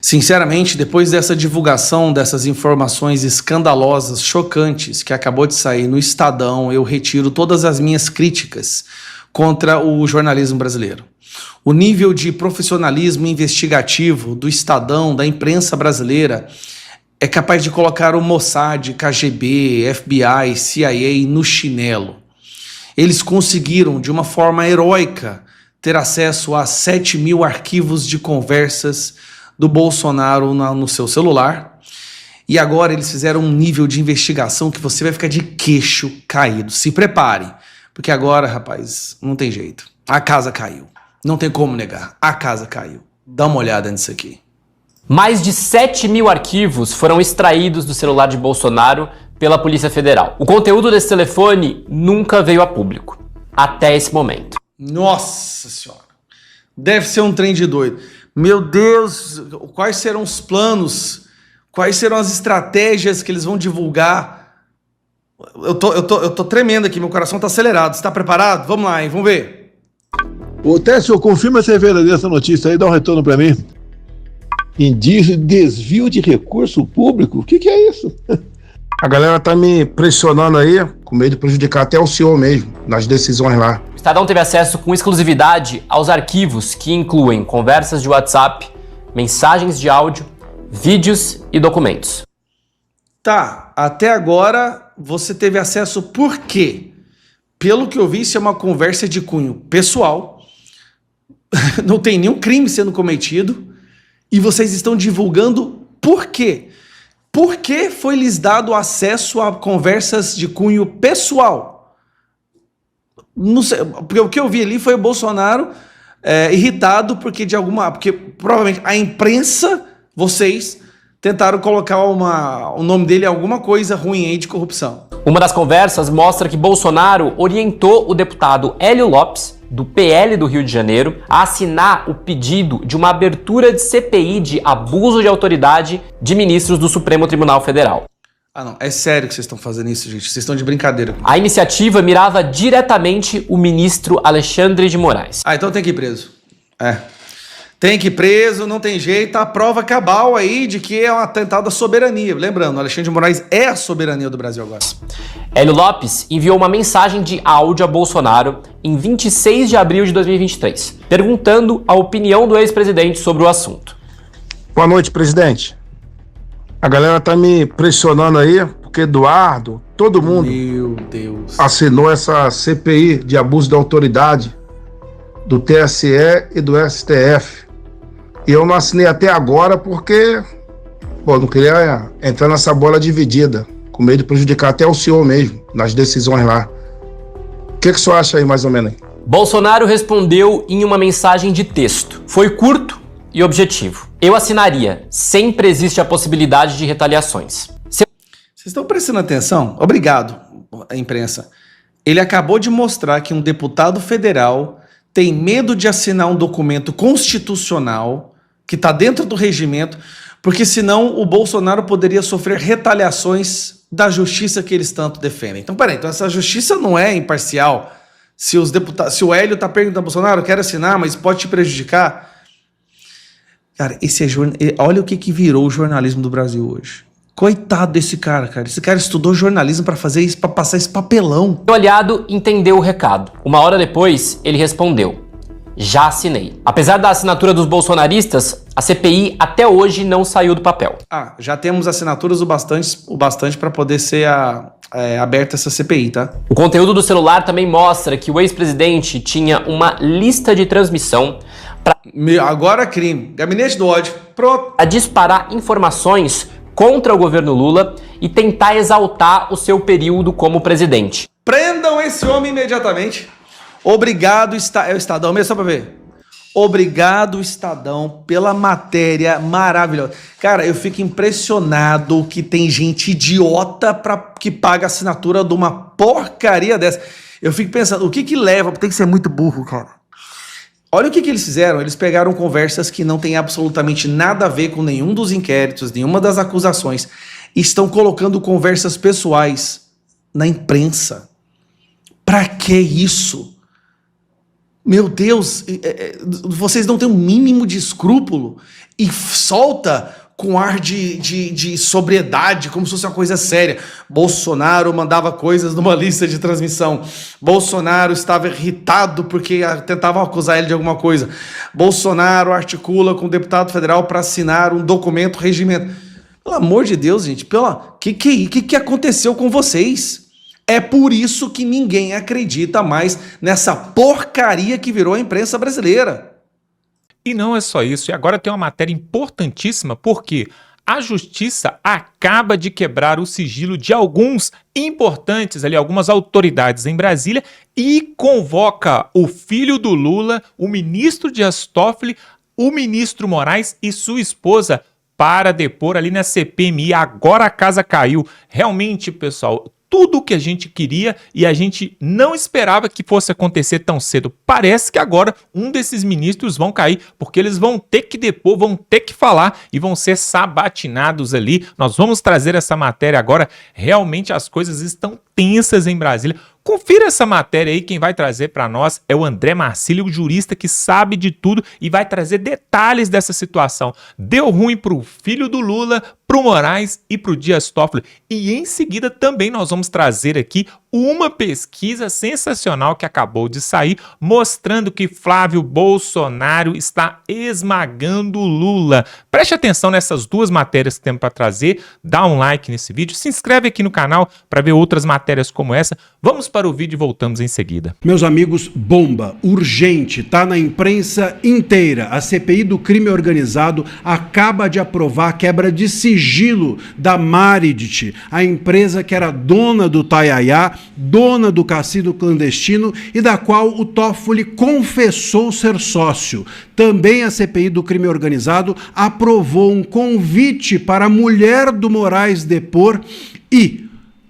Sinceramente, depois dessa divulgação dessas informações escandalosas, chocantes, que acabou de sair no Estadão, eu retiro todas as minhas críticas contra o jornalismo brasileiro. O nível de profissionalismo investigativo do Estadão, da imprensa brasileira, é capaz de colocar o Mossad, KGB, FBI, CIA no chinelo. Eles conseguiram, de uma forma heróica, ter acesso a 7.000 arquivos de conversas do Bolsonaro no seu celular. E agora eles fizeram um nível de investigação que você vai ficar de queixo caído. Se prepare, porque agora, rapaz, não tem jeito. A casa caiu. Não tem como negar. A casa caiu. Dá uma olhada nisso aqui. Mais de 7.000 arquivos foram extraídos do celular de Bolsonaro pela Polícia Federal. O conteúdo desse telefone nunca veio a público, até esse momento. Nossa Senhora! Deve ser um trem de doido. Meu Deus, quais serão os planos? Quais serão as estratégias que eles vão divulgar? Eu tô tremendo aqui, meu coração tá acelerado. Você tá preparado? Vamos lá, hein? Vamos ver. Ô, Técio, confirma se é verdadeira essa notícia aí, dá um retorno pra mim. Indício de desvio de recurso público? O que é isso? A galera tá me pressionando aí, com medo de prejudicar até o senhor mesmo, nas decisões lá. O Estadão teve acesso com exclusividade aos arquivos que incluem conversas de WhatsApp, mensagens de áudio, vídeos e documentos. Tá, até agora você teve acesso por quê? Pelo que eu vi, isso é uma conversa de cunho pessoal, não tem nenhum crime sendo cometido, e vocês estão divulgando por quê? Por que foi lhes dado acesso a conversas de cunho pessoal? Não sei, porque o que eu vi ali foi o Bolsonaro irritado porque provavelmente a imprensa, vocês tentaram colocar o nome dele em alguma coisa ruim aí de corrupção. Uma das conversas mostra que Bolsonaro orientou o deputado Hélio Lopes, do PL do Rio de Janeiro, a assinar o pedido de uma abertura de CPI de abuso de autoridade de ministros do Supremo Tribunal Federal. Ah não, é sério que vocês estão fazendo isso, gente? Vocês estão de brincadeira. A iniciativa mirava diretamente o ministro Alexandre de Moraes. Ah, então tem que ir preso. Tem que ir preso, não tem jeito. A prova cabal aí de que é um atentado à soberania. Lembrando, Alexandre de Moraes é a soberania do Brasil agora. Hélio Lopes enviou uma mensagem de áudio a Bolsonaro em 26 de abril de 2023, perguntando a opinião do ex-presidente sobre o assunto. Boa noite, presidente. A galera tá me pressionando aí, porque Eduardo, todo mundo Meu Deus. assinou essa CPI de abuso da autoridade do TSE e do STF. E eu não assinei até agora porque, não queria entrar nessa bola dividida, com medo de prejudicar até o senhor mesmo, nas decisões lá. O que o senhor acha aí, mais ou menos? Bolsonaro respondeu em uma mensagem de texto. Foi curto e objetivo. Eu assinaria. Sempre existe a possibilidade de retaliações. Vocês estão prestando atenção? Obrigado, a imprensa. Ele acabou de mostrar que um deputado federal tem medo de assinar um documento constitucional que está dentro do regimento, porque senão o Bolsonaro poderia sofrer retaliações da justiça que eles tanto defendem. Então, peraí, então essa justiça não é imparcial. Se o Hélio está perguntando ao Bolsonaro, quero assinar, mas pode te prejudicar. Cara, olha o que virou o jornalismo do Brasil hoje. Coitado desse cara. Esse cara estudou jornalismo para fazer isso, para passar esse papelão. O aliado entendeu o recado. Uma hora depois, ele respondeu: já assinei. Apesar da assinatura dos bolsonaristas, a CPI até hoje não saiu do papel. Já temos assinaturas o bastante para poder ser aberta essa CPI, tá? O conteúdo do celular também mostra que o ex-presidente tinha uma lista de transmissão Agora crime. Gabinete do ódio. Pronto. a disparar informações contra o governo Lula e tentar exaltar o seu período como presidente. Prendam esse homem imediatamente. Obrigado, é o Estadão mesmo, só pra ver. Obrigado, Estadão, pela matéria maravilhosa. Cara, eu fico impressionado que tem gente idiota que paga a assinatura de uma porcaria dessa. Eu fico pensando, o que leva? Tem que ser muito burro, cara. Olha o que eles fizeram. Eles pegaram conversas que não tem absolutamente nada a ver com nenhum dos inquéritos, nenhuma das acusações. E estão colocando conversas pessoais na imprensa. Pra que isso? Meu Deus, vocês não têm um mínimo de escrúpulo. e solta com ar de sobriedade, como se fosse uma coisa séria. Bolsonaro mandava coisas numa lista de transmissão. Bolsonaro estava irritado porque tentavam acusar ele de alguma coisa. Bolsonaro articula com o deputado federal para assinar um documento regimental. Pelo amor de Deus, gente, que aconteceu com vocês? É por isso que ninguém acredita mais nessa porcaria que virou a imprensa brasileira. E não é só isso, e agora tem uma matéria importantíssima, porque a justiça acaba de quebrar o sigilo de alguns importantes ali, algumas autoridades em Brasília, e convoca o filho do Lula, o ministro Dias Toffoli, o ministro Moraes e sua esposa para depor ali na CPMI. Agora a casa caiu. Realmente, pessoal, tudo o que a gente queria e a gente não esperava que fosse acontecer tão cedo. Parece que agora um desses ministros vão cair, porque eles vão ter que depor, vão ter que falar e vão ser sabatinados ali. Nós vamos trazer essa matéria agora. Realmente as coisas estão tensas em Brasília. Confira essa matéria aí, quem vai trazer para nós é o André Marcílio, o jurista que sabe de tudo e vai trazer detalhes dessa situação. Deu ruim pro filho do Lula, pro Moraes e pro Dias Toffoli. E em seguida também nós vamos trazer aqui uma pesquisa sensacional que acabou de sair, mostrando que Flávio Bolsonaro está esmagando Lula. Preste atenção nessas duas matérias que temos para trazer, dá um like nesse vídeo, se inscreve aqui no canal para ver outras matérias como essa. Vamos para o vídeo e voltamos em seguida. Meus amigos, bomba, urgente, tá na imprensa inteira. A CPI do crime organizado acaba de aprovar a quebra de sigilo da Maridit, a empresa que era dona do Taiaiá, dona do cassino clandestino e da qual o Toffoli confessou ser sócio. Também a CPI do crime organizado aprovou um convite para a mulher do Moraes depor e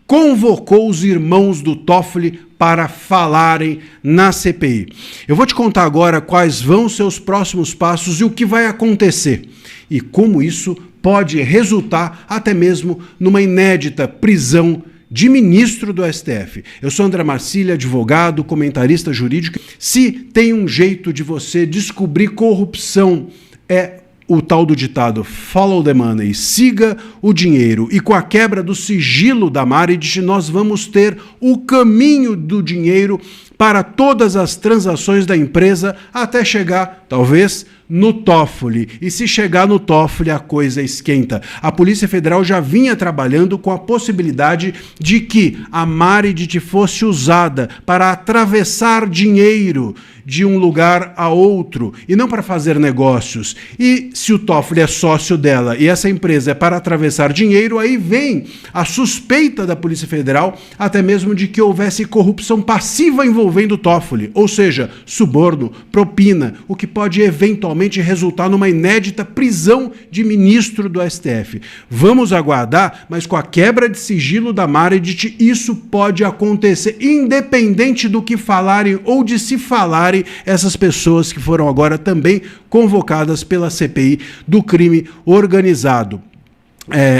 convocou os irmãos do Toffoli para falarem na CPI. Eu vou te contar agora quais vão ser os próximos passos e o que vai acontecer e como isso pode resultar até mesmo numa inédita prisão de ministro do STF. Eu sou André Marcílio, advogado, comentarista jurídico. Se tem um jeito de você descobrir corrupção, é o tal do ditado follow the money, siga o dinheiro. E com a quebra do sigilo da Maridit, nós vamos ter o caminho do dinheiro para todas as transações da empresa até chegar, talvez, no Toffoli. E se chegar no Toffoli, a coisa esquenta. A Polícia Federal já vinha trabalhando com a possibilidade de que a Maridit fosse usada para atravessar dinheiro de um lugar a outro e não para fazer negócios. E se o Toffoli é sócio dela e essa empresa é para atravessar dinheiro, aí vem a suspeita da Polícia Federal até mesmo de que houvesse corrupção passiva envolvendo o Toffoli, ou seja, suborno, propina, o que pode eventualmente resultar numa inédita prisão de ministro do STF. Vamos aguardar, mas com a quebra de sigilo da Maridit, isso pode acontecer, independente do que falarem ou de se falarem essas pessoas que foram agora também convocadas pela CPI do crime organizado.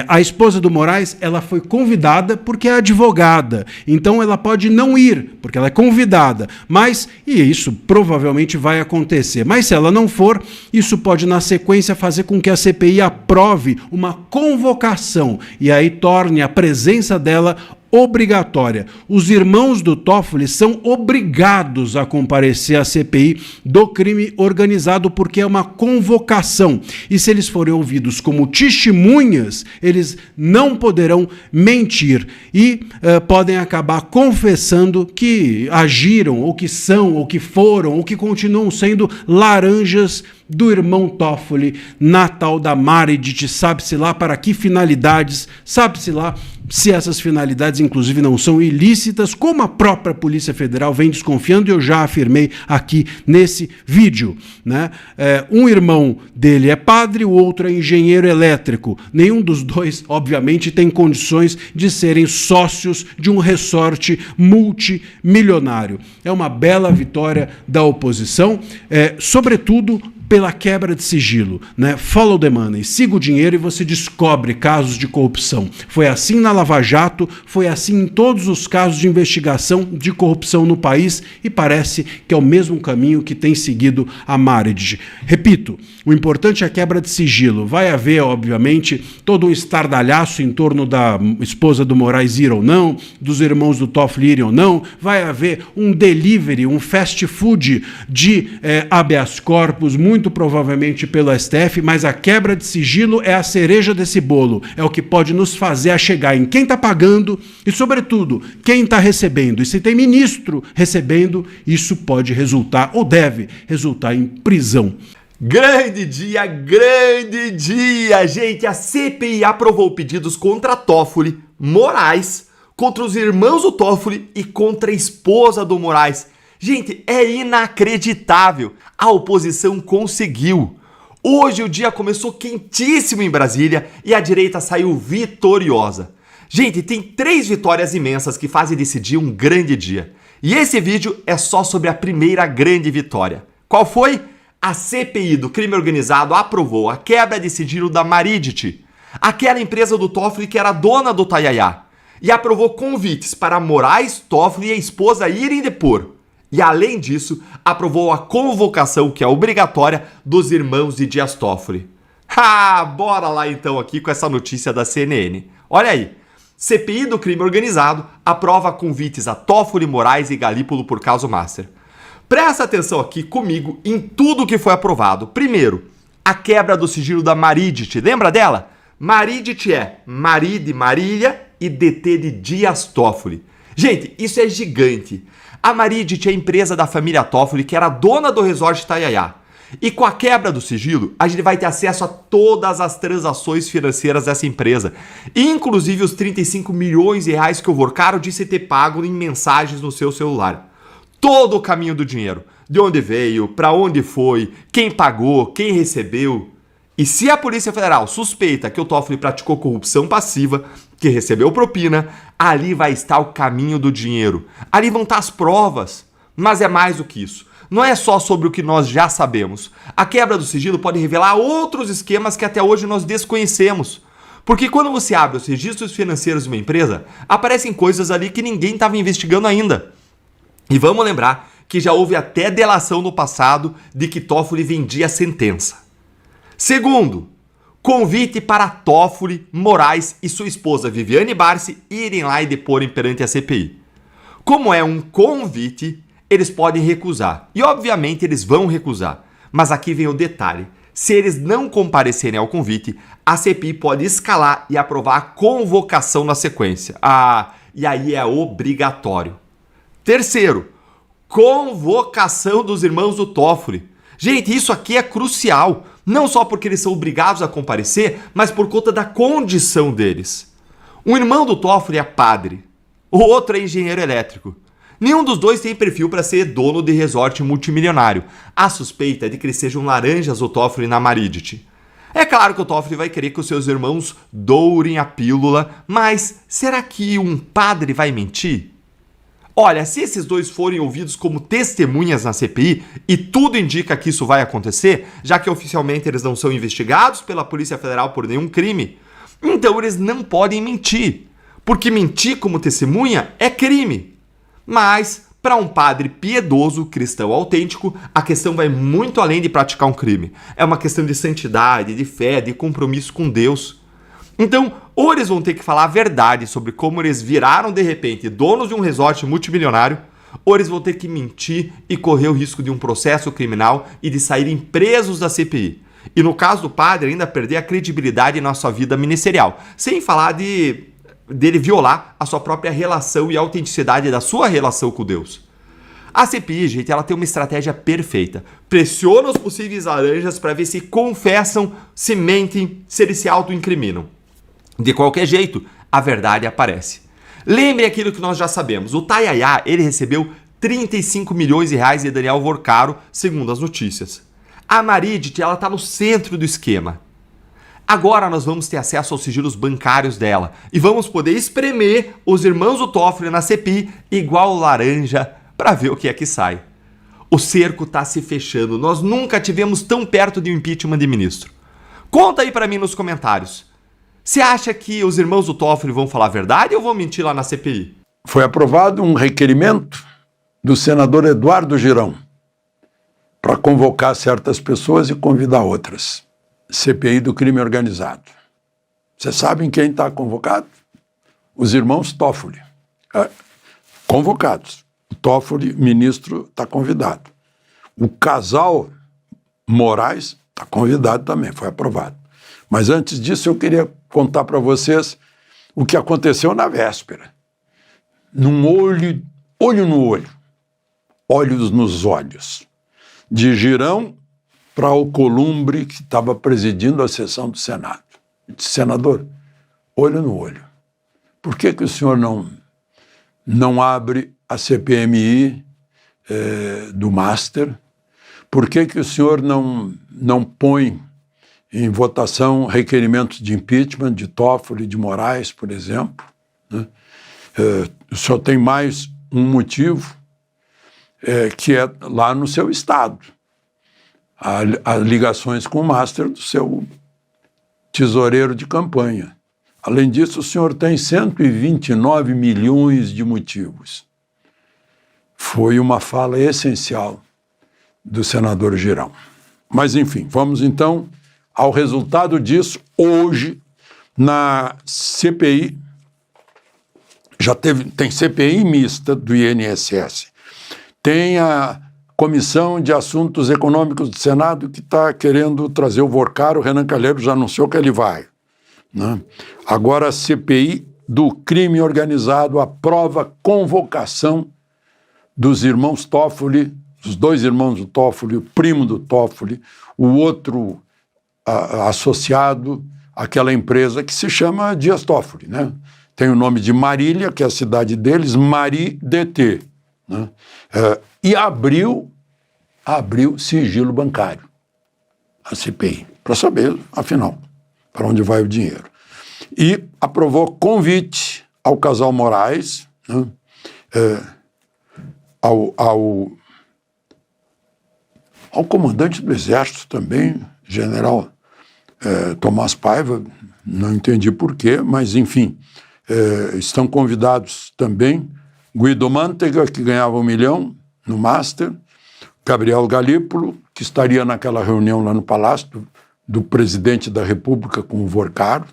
A esposa do Moraes, ela foi convidada porque é advogada, então ela pode não ir, porque ela é convidada, e isso provavelmente vai acontecer, mas se ela não for, isso pode na sequência fazer com que a CPI aprove uma convocação e aí torne a presença dela obrigatória. Os irmãos do Toffoli são obrigados a comparecer à CPI do crime organizado porque é uma convocação. E se eles forem ouvidos como testemunhas, eles não poderão mentir e podem acabar confessando que agiram, ou que são, ou que foram, ou que continuam sendo laranjas do irmão Toffoli na tal da Maridit, sabe-se lá para que finalidades, sabe-se lá se essas finalidades inclusive não são ilícitas, como a própria Polícia Federal vem desconfiando e eu já afirmei aqui nesse vídeo, né? Um irmão dele é padre, o outro é engenheiro elétrico. Nenhum dos dois, obviamente, tem condições de serem sócios de um resorte multimilionário. É uma bela vitória da oposição, sobretudo pela quebra de sigilo, né? Follow the money, siga o dinheiro e você descobre casos de corrupção. Foi assim na Lava Jato, foi assim em todos os casos de investigação de corrupção no país e parece que é o mesmo caminho que tem seguido a Marriott. Repito, o importante é a quebra de sigilo. Vai haver, obviamente, todo um estardalhaço em torno da esposa do Moraes ir ou não, dos irmãos do Toffoli irem ou não, vai haver um delivery, um fast food de habeas corpus, muito provavelmente pelo STF, mas a quebra de sigilo é a cereja desse bolo, é o que pode nos fazer a chegar em quem está pagando e, sobretudo, quem está recebendo. E se tem ministro recebendo, isso pode resultar, ou deve resultar, em prisão. Grande dia, gente! A CPI aprovou pedidos contra Toffoli, Moraes, contra os irmãos do Toffoli e contra a esposa do Moraes. Gente, é inacreditável! A oposição conseguiu. Hoje o dia começou quentíssimo em Brasília e a direita saiu vitoriosa. Gente, tem 3 vitórias imensas que fazem decidir um grande dia. E esse vídeo é só sobre a primeira grande vitória. Qual foi? A CPI do crime organizado aprovou a quebra de sigilo da Marriott, aquela empresa do Toffoli que era dona do Tayaya, e aprovou convites para Moraes, Toffoli e a esposa irem depor. E além disso, aprovou a convocação, que é obrigatória, dos irmãos de Dias Toffoli. Bora lá então aqui com essa notícia da CNN. Olha aí, CPI do crime organizado aprova convites a Toffoli, Moraes e Galípolo por caso Master. Presta atenção aqui comigo em tudo que foi aprovado. Primeiro, a quebra do sigilo da Marriott. Lembra dela? Marriott é Mari de Marília e DT de Dias Toffoli. Gente, isso é gigante. A Marriott é a empresa da família Toffoli que era dona do resort Tayaya. E com a quebra do sigilo, a gente vai ter acesso a todas as transações financeiras dessa empresa, inclusive os 35 milhões de reais que o Vorcaro disse ter pago em mensagens no seu celular. Todo o caminho do dinheiro, de onde veio, para onde foi, quem pagou, quem recebeu. E se a Polícia Federal suspeita que o Toffoli praticou corrupção passiva, que recebeu propina, ali vai estar o caminho do dinheiro. Ali vão estar as provas. Mas é mais do que isso. Não é só sobre o que nós já sabemos. A quebra do sigilo pode revelar outros esquemas que até hoje nós desconhecemos. Porque quando você abre os registros financeiros de uma empresa, aparecem coisas ali que ninguém estava investigando ainda. E vamos lembrar que já houve até delação no passado de que Toffoli vendia sentença. Segundo, convite para Toffoli, Moraes e sua esposa Viviane Barsi irem lá e deporem perante a CPI. Como é um convite, eles podem recusar. E obviamente eles vão recusar. Mas aqui vem o detalhe. Se eles não comparecerem ao convite, a CPI pode escalar e aprovar a convocação na sequência. E aí é obrigatório. Terceiro, convocação dos irmãos do Toffoli. Gente, isso aqui é crucial, não só porque eles são obrigados a comparecer, mas por conta da condição deles. Um irmão do Toffoli é padre, o outro é engenheiro elétrico. Nenhum dos dois tem perfil para ser dono de resort multimilionário. A suspeita é de que eles sejam laranjas o Toffoli na Marriott. É claro que o Toffoli vai querer que os seus irmãos dourem a pílula, mas será que um padre vai mentir? Olha, se esses dois forem ouvidos como testemunhas na CPI, e tudo indica que isso vai acontecer, já que oficialmente eles não são investigados pela Polícia Federal por nenhum crime, então eles não podem mentir, porque mentir como testemunha é crime. Mas, para um padre piedoso, cristão autêntico, a questão vai muito além de praticar um crime. É uma questão de santidade, de fé, de compromisso com Deus. Então, ou eles vão ter que falar a verdade sobre como eles viraram, de repente, donos de um resort multimilionário, ou eles vão ter que mentir e correr o risco de um processo criminal e de saírem presos da CPI. E no caso do padre, ainda perder a credibilidade na sua vida ministerial. Sem falar dele violar a sua própria relação e a autenticidade da sua relação com Deus. A CPI, gente, ela tem uma estratégia perfeita. Pressiona os possíveis laranjas para ver se confessam, se mentem, se eles se auto-incriminam. De qualquer jeito, a verdade aparece. Lembre aquilo que nós já sabemos. O Tayaya, ele recebeu 35 milhões de reais de Daniel Vorcaro, segundo as notícias. A Marriott, ela está no centro do esquema. Agora nós vamos ter acesso aos sigilos bancários dela e vamos poder espremer os irmãos do Toffoli na CPI igual laranja para ver o que é que sai. O cerco tá se fechando. Nós nunca tivemos tão perto de um impeachment de ministro. Conta aí pra mim nos comentários. Você acha que os irmãos do Toffoli vão falar a verdade ou vão mentir lá na CPI? Foi aprovado um requerimento do senador Eduardo Girão para convocar certas pessoas e convidar outras. CPI do crime organizado. Vocês sabem quem está convocado? Os irmãos Toffoli. Convocados. O Toffoli, ministro, está convidado. O casal Moraes está convidado também, foi aprovado. Mas antes disso eu queria contar para vocês o que aconteceu na véspera. Num olho no olho, olhos nos olhos, de Girão para Alcolumbre, que estava presidindo a sessão do Senado. Eu disse, senador, olho no olho, por que o senhor não abre a CPMI do Master? Por que o senhor não põe em votação requerimentos de impeachment de Toffoli, de Moraes, por exemplo? Né? O senhor tem mais um motivo, que é lá no seu estado. As ligações com o Master do seu tesoureiro de campanha. Além disso, o senhor tem 129 milhões de motivos. Foi uma fala essencial do senador Girão. Mas, enfim, vamos então ao resultado disso. Hoje, na CPI, tem CPI mista do INSS, tem a Comissão de Assuntos Econômicos do Senado que está querendo trazer o Vorcaro, o Renan Calheiros já anunciou que ele vai. Né? Agora a CPI do crime organizado aprova convocação dos irmãos Toffoli, os dois irmãos do Toffoli, o primo do Toffoli, o outro associado àquela empresa que se chama Dias Toffoli, né? Tem o nome de Marília, que é a cidade deles, Mari-DT. Né? E abriu sigilo bancário, a CPI, para saber, afinal, para onde vai o dinheiro. E aprovou convite ao casal Moraes, né? Ao comandante do Exército também, general Tomás Paiva, não entendi porquê, mas enfim, estão convidados também Guido Mantega, que ganhava 1 milhão no Master, Gabriel Galípolo, que estaria naquela reunião lá no Palácio do presidente da República com o Vorcaro,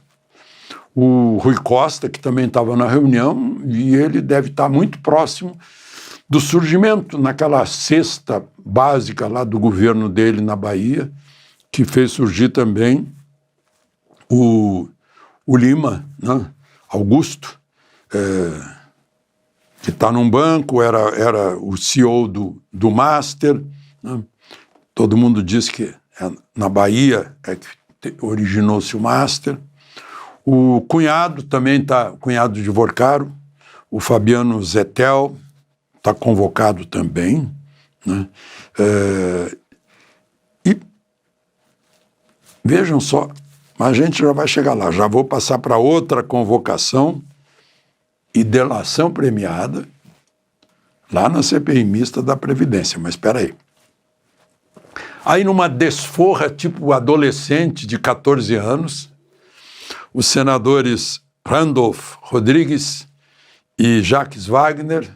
o Rui Costa, que também estava na reunião, e ele deve estar muito próximo do surgimento naquela cesta básica lá do governo dele na Bahia, que fez surgir também o Lima, né? Augusto, que está num banco, era o CEO do Master, né? Todo mundo diz que na Bahia é que originou-se o Master. O cunhado também está, cunhado de Vorcaro, o Fabiano Zettel, está convocado também, né? E vejam só, mas a gente já vai chegar lá, já vou passar para outra convocação e delação premiada lá na CPI mista da Previdência, mas espera aí. Aí numa desforra tipo adolescente de 14 anos, os senadores Randolph Rodrigues e Jacques Wagner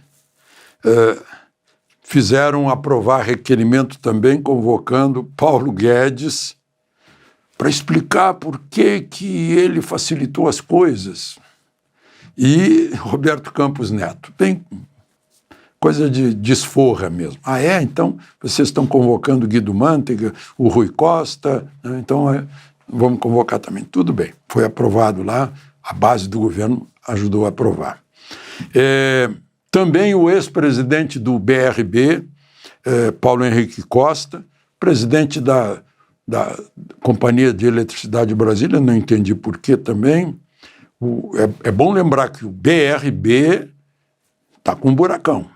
fizeram aprovar requerimento também convocando Paulo Guedes para explicar por que ele facilitou as coisas. E Roberto Campos Neto. Tem coisa de desforra mesmo. Então vocês estão convocando Guido Mantega, o Rui Costa, né? Então vamos convocar também. Tudo bem, foi aprovado lá, a base do governo ajudou a aprovar. Também o ex-presidente do BRB, Paulo Henrique Costa, presidente da Companhia de Eletricidade de Brasília, não entendi por que também. É bom lembrar que o BRB está com um buracão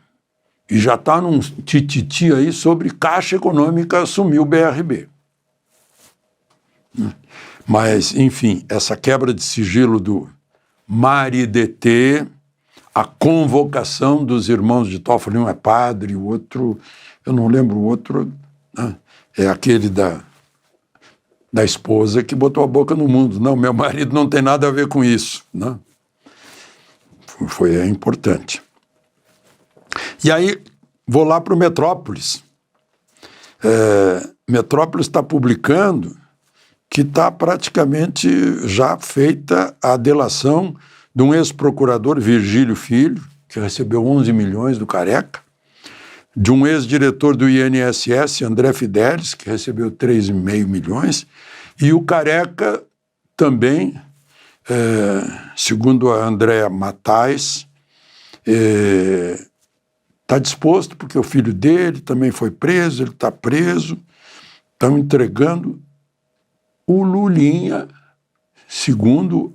e já está num tititi aí sobre Caixa Econômica assumir o BRB. Mas, enfim, essa quebra de sigilo do Mari-DT, a convocação dos irmãos de Toffoli, um é padre, o outro eu não lembro o outro, né? É aquele da esposa que botou a boca no mundo. Não, meu marido não tem nada a ver com isso, né? Foi importante. E aí, vou lá para o Metrópolis. Metrópolis está publicando que está praticamente já feita a delação de um ex-procurador, Virgílio Filho, que recebeu 11 milhões do Careca, de um ex-diretor do INSS, André Fidelis, que recebeu 3,5 milhões, e o Careca também, segundo a Andréa Matais, está disposto, porque o filho dele também foi preso, ele está preso, estão entregando o Lulinha, segundo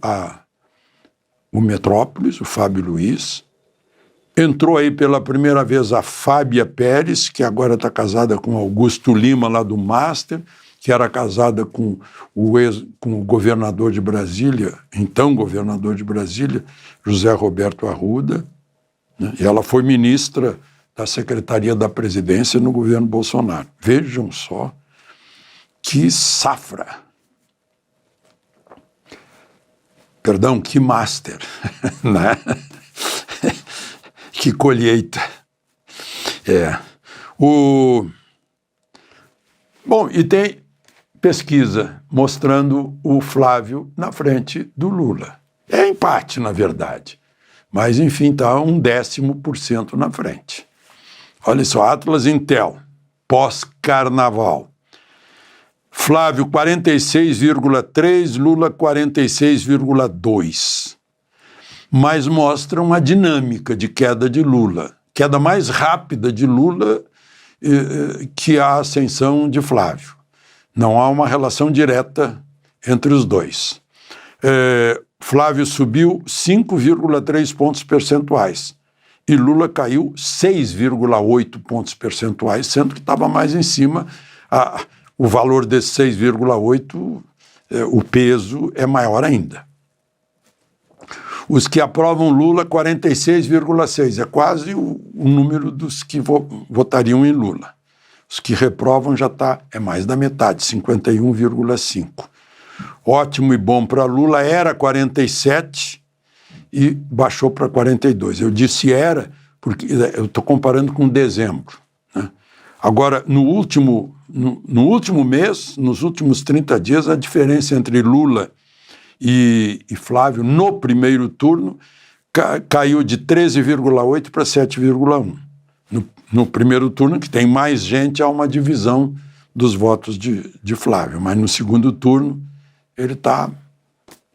o Metrópolis, o Fábio Luiz. Entrou aí pela primeira vez a Fábia Pérez, que agora está casada com Augusto Lima, lá do Master, que era casada com o governador de Brasília, então governador de Brasília, José Roberto Arruda, né? E ela foi ministra da Secretaria da Presidência no governo Bolsonaro. Vejam só que safra. Perdão, que master, né? Que colheita. Bom, e tem pesquisa mostrando o Flávio na frente do Lula. É empate, na verdade. Mas, enfim, está 0,1% na frente. Olha só, Atlas Intel, pós-carnaval. Flávio, 46,3%, Lula, 46,2%. Mas mostram a dinâmica de queda de Lula. Queda mais rápida de Lula que a ascensão de Flávio. Não há uma relação direta entre os dois. Flávio subiu 5,3 pontos percentuais e Lula caiu 6,8 pontos percentuais, sendo que estava mais em cima. O valor desse 6,8, o peso é maior ainda. Os que aprovam Lula, 46,6%. É quase o número dos que votariam em Lula. Os que reprovam já é mais da metade, 51,5%. Ótimo e bom para Lula era 47% e baixou para 42%. Eu disse era porque eu estou comparando com dezembro, né? Agora, no último mês, nos últimos 30 dias, a diferença entre Lula e Flávio, no primeiro turno, caiu de 13,8% para 7,1%. No primeiro turno, que tem mais gente, há uma divisão dos votos de Flávio. Mas no segundo turno, ele está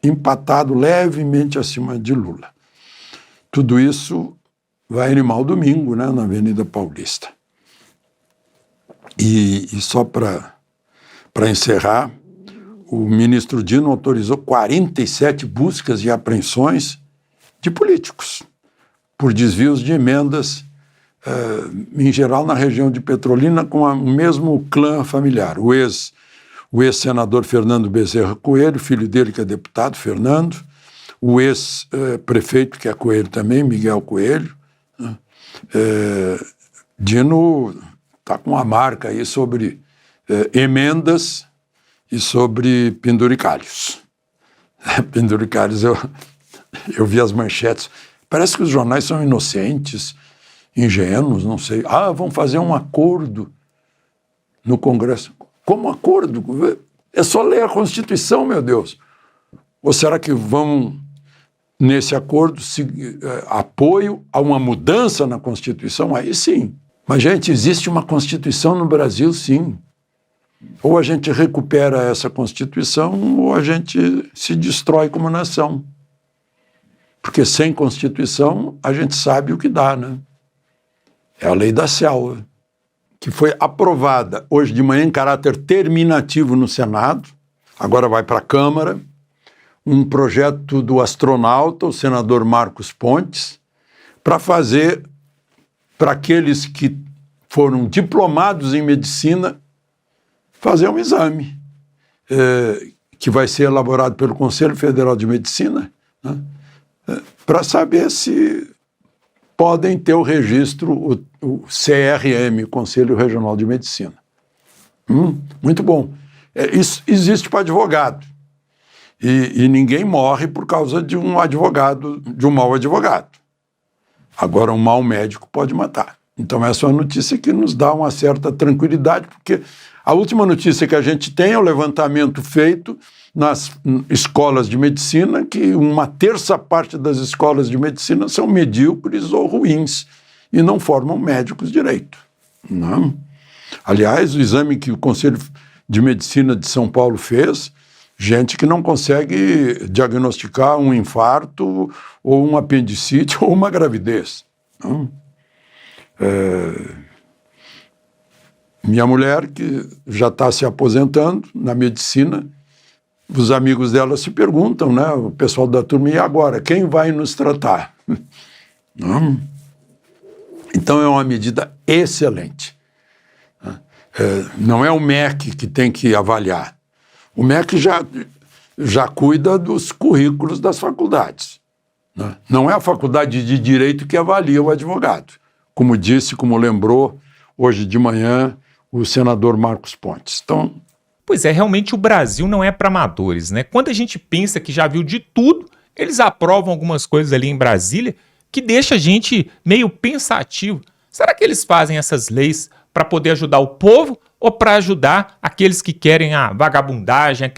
empatado levemente acima de Lula. Tudo isso vai animar o domingo, né, na Avenida Paulista. E só para encerrar, o ministro Dino autorizou 47 buscas e apreensões de políticos por desvios de emendas, em geral na região de Petrolina, com o mesmo clã familiar. O ex-senador Fernando Bezerra Coelho, filho dele que é deputado, Fernando, o ex-prefeito, que é Coelho também, Miguel Coelho. Dino está com uma marca aí sobre emendas e sobre penduricalhos. Penduricalhos, eu vi as manchetes. Parece que os jornais são inocentes, ingênuos, não sei. Vão fazer um acordo no Congresso. Como acordo? É só ler a Constituição, meu Deus. Ou será que vão, nesse acordo, apoio a uma mudança na Constituição? Aí sim. Mas, gente, existe uma Constituição no Brasil, sim. Ou a gente recupera essa Constituição ou a gente se destrói como nação. Porque sem Constituição a gente sabe o que dá, né? É a lei da selva, que foi aprovada hoje de manhã em caráter terminativo no Senado, agora vai para a Câmara, um projeto do astronauta, o senador Marcos Pontes, para fazer para aqueles que foram diplomados em medicina fazer um exame, que vai ser elaborado pelo Conselho Federal de Medicina, né, para saber se podem ter o registro, o CRM, Conselho Regional de Medicina. Muito bom. Isso existe para advogado. E ninguém morre por causa de um advogado, de um mau advogado. Agora, um mau médico pode matar. Então, essa é uma notícia que nos dá uma certa tranquilidade, porque a última notícia que a gente tem é o levantamento feito nas escolas de medicina, que uma terça parte das escolas de medicina são medíocres ou ruins e não formam médicos direito. Não. Aliás, o exame que o Conselho de Medicina de São Paulo fez, gente que não consegue diagnosticar um infarto ou um apendicite ou uma gravidez. Não. Minha mulher, que já está se aposentando na medicina, os amigos dela se perguntam, né? O pessoal da turma, e agora? Quem vai nos tratar? Não. Então é uma medida excelente. Não é o MEC que tem que avaliar. O MEC já cuida dos currículos das faculdades. Né? Não é a faculdade de Direito que avalia o advogado. Como disse, como lembrou, hoje de manhã, o senador Marcos Pontes. Então, pois é, realmente o Brasil não é para amadores, né? Quando a gente pensa que já viu de tudo, eles aprovam algumas coisas ali em Brasília que deixa a gente meio pensativo. Será que eles fazem essas leis para poder ajudar o povo ou para ajudar aqueles que querem a vagabundagem, a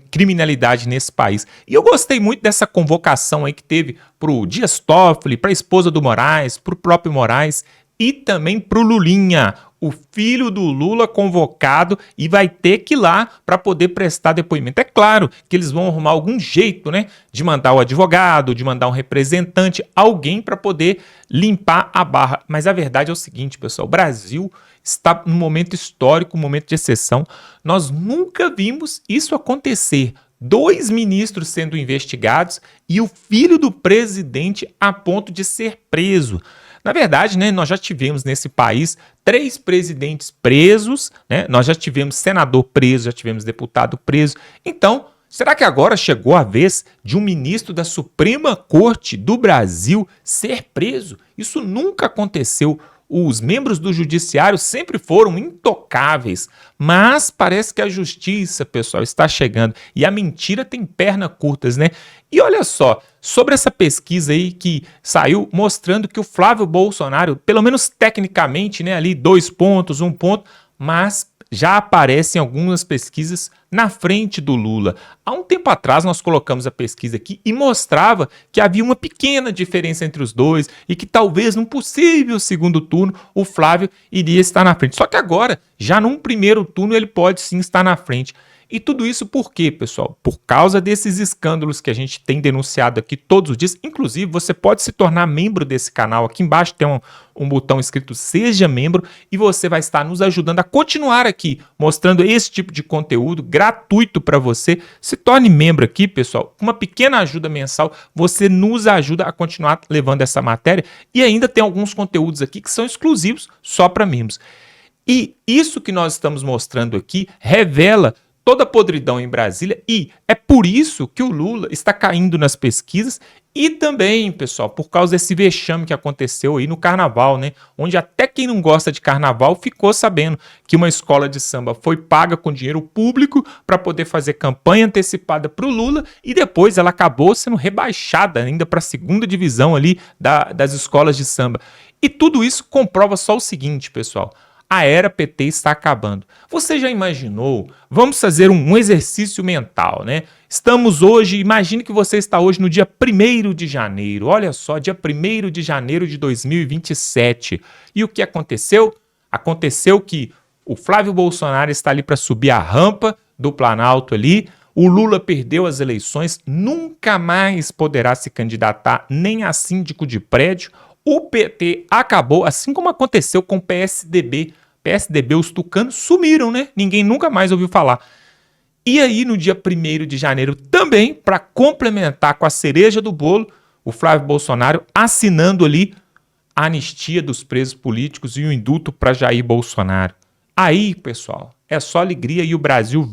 criminalidade nesse país? E eu gostei muito dessa convocação aí que teve para o Dias Toffoli, para a esposa do Moraes, para o próprio Moraes e também para o Lulinha, o filho do Lula convocado, e vai ter que ir lá para poder prestar depoimento. É claro que eles vão arrumar algum jeito, né, de mandar o advogado, de mandar um representante, alguém para poder limpar a barra. Mas a verdade é o seguinte, pessoal, o Brasil está num momento histórico, um momento de exceção. Nós nunca vimos isso acontecer. 2 ministros sendo investigados e o filho do presidente a ponto de ser preso. Na verdade, né, nós já tivemos nesse país 3 presidentes presos, né? Nós já tivemos senador preso, já tivemos deputado preso. Então, será que agora chegou a vez de um ministro da Suprema Corte do Brasil ser preso? Isso nunca aconteceu. Os membros do judiciário sempre foram intocáveis, mas parece que a justiça, pessoal, está chegando e a mentira tem pernas curtas, né? E olha só, sobre essa pesquisa aí que saiu mostrando que o Flávio Bolsonaro, pelo menos tecnicamente, né, ali 2 pontos, 1 ponto, mas já aparecem algumas pesquisas na frente do Lula. Há um tempo atrás nós colocamos a pesquisa aqui e mostrava que havia uma pequena diferença entre os dois e que talvez num possível segundo turno o Flávio iria estar na frente. Só que agora, já num primeiro turno, ele pode sim estar na frente. E tudo isso por quê, pessoal? Por causa desses escândalos que a gente tem denunciado aqui todos os dias. Inclusive, você pode se tornar membro desse canal. Aqui embaixo tem um botão escrito Seja Membro e você vai estar nos ajudando a continuar aqui, mostrando esse tipo de conteúdo gratuito para você. Se torne membro aqui, pessoal. Com uma pequena ajuda mensal, você nos ajuda a continuar levando essa matéria. E ainda tem alguns conteúdos aqui que são exclusivos só para membros. E isso que nós estamos mostrando aqui revela toda a podridão em Brasília e é por isso que o Lula está caindo nas pesquisas e também, pessoal, por causa desse vexame que aconteceu aí no carnaval, né? Onde até quem não gosta de carnaval ficou sabendo que uma escola de samba foi paga com dinheiro público para poder fazer campanha antecipada para o Lula e depois ela acabou sendo rebaixada ainda para a 2ª divisão ali das escolas de samba. E tudo isso comprova só o seguinte, pessoal. A era PT está acabando. Você já imaginou? Vamos fazer um exercício mental, né? Estamos hoje, imagine que você está hoje no dia 1º de janeiro. Olha só, dia 1º de janeiro de 2027. E o que aconteceu? Aconteceu que o Flávio Bolsonaro está ali para subir a rampa do Planalto ali. O Lula perdeu as eleições, nunca mais poderá se candidatar nem a síndico de prédio. O PT acabou, assim como aconteceu com o PSDB. PSDB, os tucanos sumiram, né? Ninguém nunca mais ouviu falar. E aí, no dia 1º de janeiro, também, para complementar com a cereja do bolo, o Flávio Bolsonaro assinando ali a anistia dos presos políticos e o indulto para Jair Bolsonaro. Aí, pessoal, é só alegria e o Brasil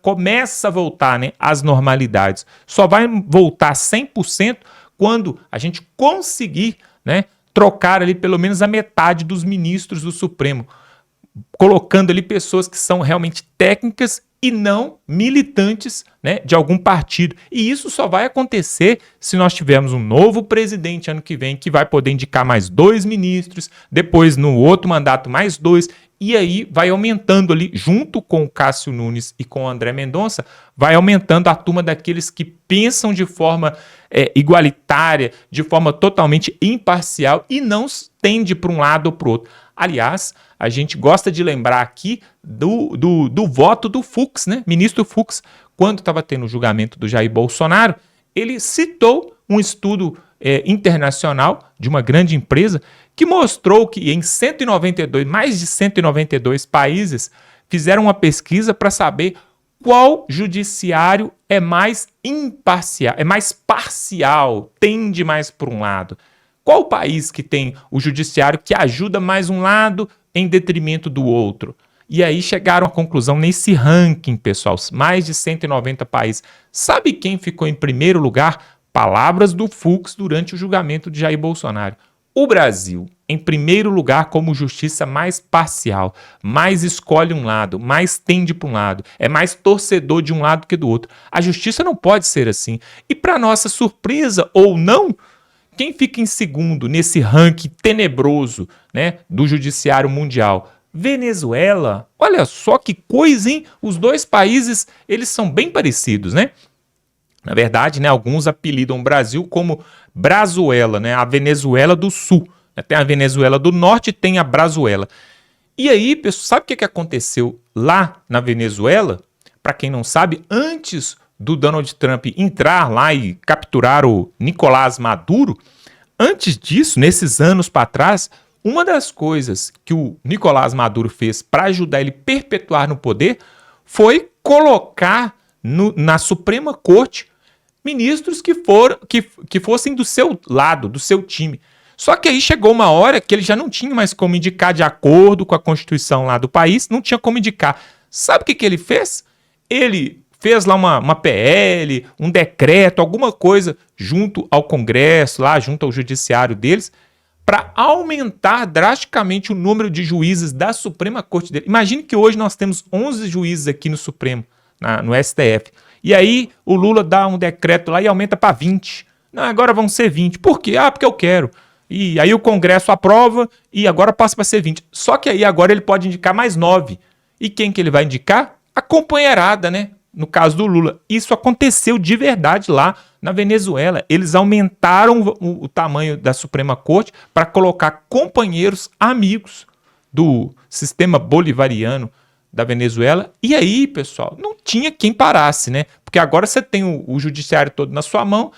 começa a voltar, né, às normalidades. Só vai voltar 100% quando a gente conseguir, né, trocar ali pelo menos a metade dos ministros do Supremo, colocando ali pessoas que são realmente técnicas e não militantes, né, de algum partido. E isso só vai acontecer se nós tivermos um novo presidente ano que vem, que vai poder indicar mais 2 ministros, depois no outro mandato mais 2, e aí vai aumentando ali, junto com o Cássio Nunes e com o André Mendonça, vai aumentando a turma daqueles que pensam de forma igualitária, de forma totalmente imparcial e não tende para um lado ou para o outro. Aliás, a gente gosta de lembrar aqui do voto do Fux, né? Ministro Fux, quando estava tendo o julgamento do Jair Bolsonaro, ele citou um estudo internacional de uma grande empresa que mostrou que em mais de 192 países fizeram uma pesquisa para saber qual judiciário é mais imparcial, é mais parcial, tende mais para um lado. Qual o país que tem o judiciário que ajuda mais um lado em detrimento do outro? E aí chegaram à conclusão nesse ranking, pessoal, mais de 190 países. Sabe quem ficou em primeiro lugar? Palavras do Fux durante o julgamento de Jair Bolsonaro. O Brasil, em primeiro lugar como justiça mais parcial, mais escolhe um lado, mais tende para um lado, é mais torcedor de um lado que do outro. A justiça não pode ser assim. E para nossa surpresa ou não, quem fica em segundo nesse ranking tenebroso, né, do judiciário mundial? Venezuela. Olha só que coisa, hein? Os dois países, eles são bem parecidos, né? Na verdade, né, alguns apelidam o Brasil como Brazuela, né, a Venezuela do Sul. Tem a Venezuela do Norte e tem a Brazuela. E aí, pessoal, sabe o que aconteceu lá na Venezuela? Para quem não sabe, antes do Donald Trump entrar lá e capturar o Nicolás Maduro, antes disso, nesses anos para trás, uma das coisas que o Nicolás Maduro fez para ajudar ele a perpetuar no poder foi colocar na Suprema Corte ministros que fossem do seu lado, do seu time. Só que aí chegou uma hora que ele já não tinha mais como indicar de acordo com a Constituição lá do país, não tinha como indicar. Sabe o que ele fez? Ele fez lá uma PL, um decreto, alguma coisa junto ao Congresso, lá junto ao judiciário deles, para aumentar drasticamente o número de juízes da Suprema Corte dele. Imagine que hoje nós temos 11 juízes aqui no Supremo, no STF. E aí o Lula dá um decreto lá e aumenta para 20. Não, agora vão ser 20. Por quê? Porque eu quero. E aí o Congresso aprova e agora passa para ser 20. Só que aí agora ele pode indicar mais 9. E quem que ele vai indicar? A companheirada, né? No caso do Lula. Isso aconteceu de verdade lá na Venezuela. Eles aumentaram o tamanho da Suprema Corte para colocar companheiros amigos do sistema bolivariano da Venezuela. E aí, pessoal, não tinha quem parasse, né? Porque agora você tem o judiciário todo na sua mão.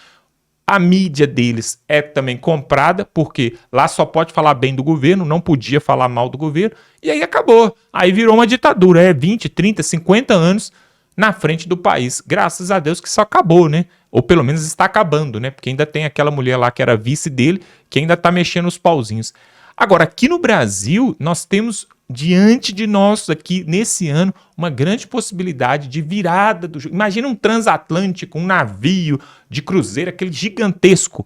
A mídia deles é também comprada, porque lá só pode falar bem do governo, não podia falar mal do governo, e aí acabou. Aí virou uma ditadura, 20, 30, 50 anos na frente do país. Graças a Deus que isso acabou, né? Ou pelo menos está acabando, né? Porque ainda tem aquela mulher lá que era vice dele, que ainda está mexendo os pauzinhos. Agora, aqui no Brasil, nós temos diante de nós aqui, nesse ano, uma grande possibilidade de virada do jogo. Imagina um transatlântico, um navio de cruzeiro, aquele gigantesco,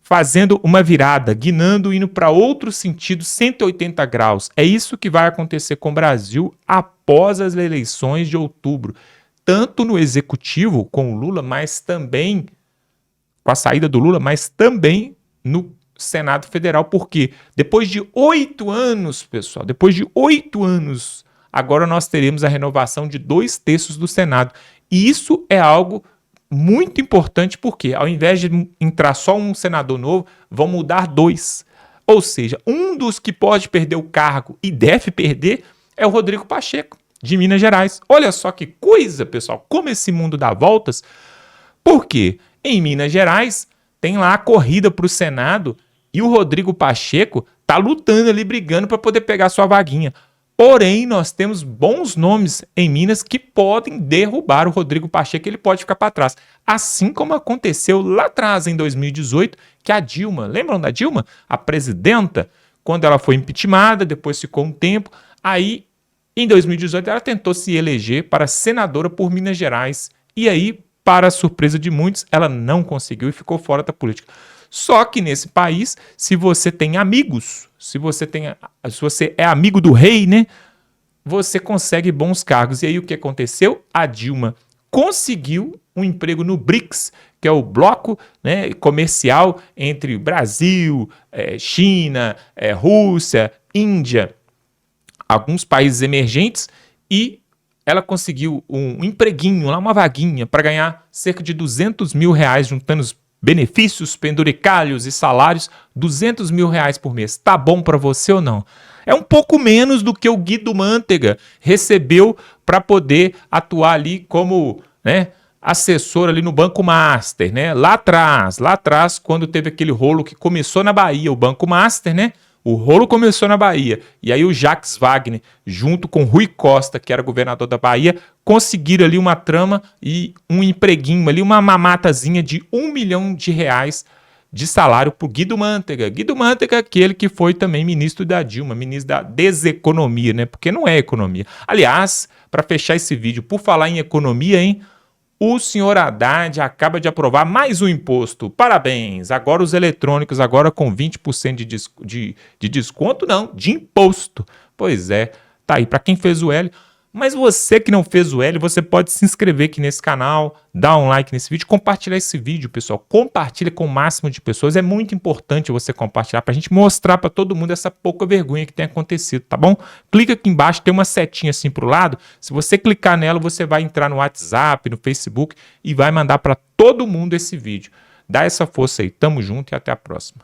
fazendo uma virada, guinando, indo para outro sentido, 180 graus. É isso que vai acontecer com o Brasil após as eleições de outubro. Tanto no executivo, com o Lula, mas também com a saída do Lula, mas também no Senado Federal, porque depois de 8 anos, pessoal, depois de 8 anos, agora nós teremos a renovação de 2/3 do Senado. E isso é algo muito importante, porque ao invés de entrar só um senador novo, vão mudar 2. Ou seja, um dos que pode perder o cargo e deve perder é o Rodrigo Pacheco, de Minas Gerais. Olha só que coisa, pessoal, como esse mundo dá voltas, porque em Minas Gerais tem lá a corrida para o Senado e o Rodrigo Pacheco está lutando ali, brigando para poder pegar sua vaguinha. Porém, nós temos bons nomes em Minas que podem derrubar o Rodrigo Pacheco, ele pode ficar para trás. Assim como aconteceu lá atrás, em 2018, que a Dilma, lembram da Dilma? A presidenta, quando ela foi impeachmentada, depois ficou um tempo, aí em 2018 ela tentou se eleger para senadora por Minas Gerais. E aí, para a surpresa de muitos, ela não conseguiu e ficou fora da política. Só que nesse país, se você tem amigos, se você é amigo do rei, né, você consegue bons cargos. E aí o que aconteceu? A Dilma conseguiu um emprego no BRICS, que é o bloco, né, comercial entre Brasil, China, Rússia, Índia, alguns países emergentes, e ela conseguiu um empreguinho, lá, uma vaguinha, para ganhar cerca de R$200 mil, juntando os benefícios, penduricalhos e salários, R$200 mil por mês. Tá bom para você ou não? É um pouco menos do que o Guido Mantega recebeu para poder atuar ali como, né, assessor ali no Banco Master, né? Lá atrás, quando teve aquele rolo que começou na Bahia, o Banco Master, né? O rolo começou na Bahia. E aí o Jacques Wagner, junto com Rui Costa, que era governador da Bahia, conseguiram ali uma trama e um empreguinho ali, uma mamatazinha de R$1 milhão de salário para o Guido Mantega. Guido Mantega, aquele que foi também ministro da Dilma, ministro da deseconomia, né? Porque não é economia. Aliás, para fechar esse vídeo, por falar em economia, hein? O senhor Haddad acaba de aprovar mais um imposto. Parabéns! Agora os eletrônicos, agora com 20% de desconto, não, de imposto. Pois é, tá aí. Para quem fez o L. Mas você que não fez o L, você pode se inscrever aqui nesse canal, dar um like nesse vídeo, compartilhar esse vídeo, pessoal. Compartilha com o máximo de pessoas. É muito importante você compartilhar para a gente mostrar para todo mundo essa pouca vergonha que tem acontecido, tá bom? Clica aqui embaixo, tem uma setinha assim pro lado. Se você clicar nela, você vai entrar no WhatsApp, no Facebook e vai mandar para todo mundo esse vídeo. Dá essa força aí. Tamo junto e até a próxima.